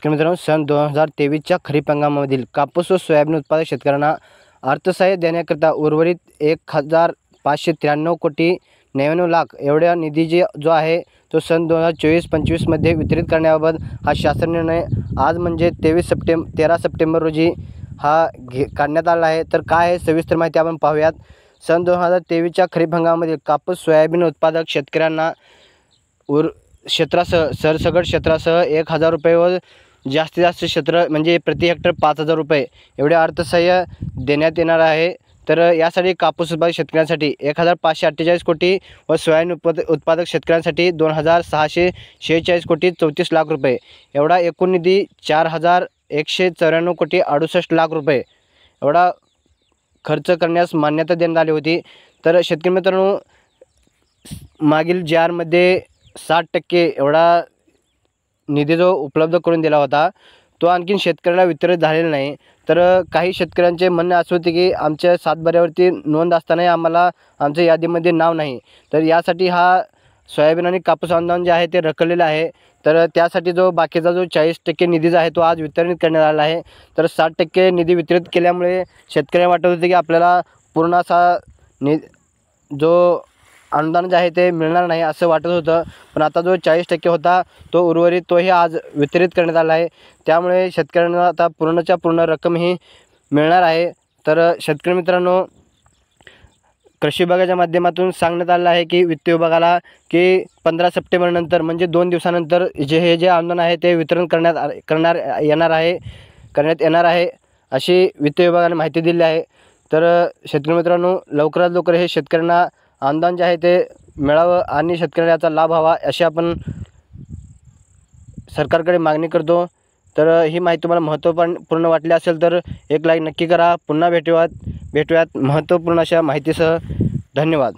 शेतकरी मित्रांनो, सन 2023च्या खरीप हंगामामधील कापूस व सोयाबीन उत्पादक शेतकऱ्यांना अर्थसहाय्य देण्याकरिता उर्वरित 1,593 कोटी 99 लाख एवढ्या निधी जो आहे तो सन 2024-25 मध्ये वितरित करण्याबाबत हा शासन निर्णय आज म्हणजे 13 सप्टेंबर रोजी काढण्यात आला आहे। तर काय आहे सविस्तर माहिती आपण पाहूयात। सन 2023च्या खरीप हंगामामधील कापूस सोयाबीन उत्पादक शेतकऱ्यांना क्षेत्रासह सरसकट क्षेत्रासह 1,000 रुपये व जास्तीत जास्त क्षेत्र म्हणजे प्रति हेक्टर 5,000 रुपये एवढे अर्थसहाय्य देण्यात येणार आहे। तर यासाठी कापूस उत्पादक शेतकऱ्यांसाठी 1,548 कोटी व सोयाबीन उत्पादक शेतकऱ्यांसाठी 2,646 कोटी 34 लाख रुपये एवढा एकूण निधी 4,194 कोटी 68 लाख रुपये एवढा खर्च करण्यास मान्यता देण्यात आली होती। तर शेतकरी मित्रांनो, मागील JRमध्ये 60% एवढा निधी जो उपलब्ध करून दिला होता तो आणखीन शेतकऱ्याला वितरित झालेला नाही। तर काही शेतकऱ्यांचे म्हणणे असे होते की आमच्या सातबाऱ्यावरती नोंद असतानाही आम्हाला आमच्या यादीमध्ये नाव नाही। तर यासाठी हा सोयाबीन आणि कापूस अनुदान जे आहे ते रखडलेलं आहे। तर त्यासाठी जो बाकीचा जो 40% निधी जो आहे तो आज वितरित करण्यात आला आहे। तर 60% निधी वितरित केल्यामुळे शेतकऱ्यांना वाटत होते की आपल्याला पूर्ण असा जो अनुदान जे आहे ते मिळणार नाही असं वाटत होतं, पण आता जो 40% होता तो उर्वरित तोही आज वितरित करण्यात आला आहे। त्यामुळे शेतकऱ्यांना आता पूर्णच्या पूर्ण रक्कम ही मिळणार आहे। तर शेतकरी मित्रांनो, कृषी विभागाच्या माध्यमातून सांगण्यात आलं आहे की वित्त विभागाला की 15 सप्टेंबर नंतर म्हणजे 2 दिवसानंतर जे अनुदान आहे ते वितरण करण्यात येणार आहे अशी वित्त विभागाने माहिती दिली आहे। तर शेतकरी मित्रांनो, लवकरात लवकर हे शेतकऱ्यांना अनुदान जे आहे ते मिळावं आणि शेतकऱ्याला याचा लाभ व्हावा अशी आपण सरकारकडे मागणी करतो। तर ही माहिती तुम्हाला महत्त्वपूर्ण वाटली असेल तर एक लाईक नक्की करा। पुन्हा भेटूयात महत्त्वपूर्ण अशा माहितीसह। धन्यवाद।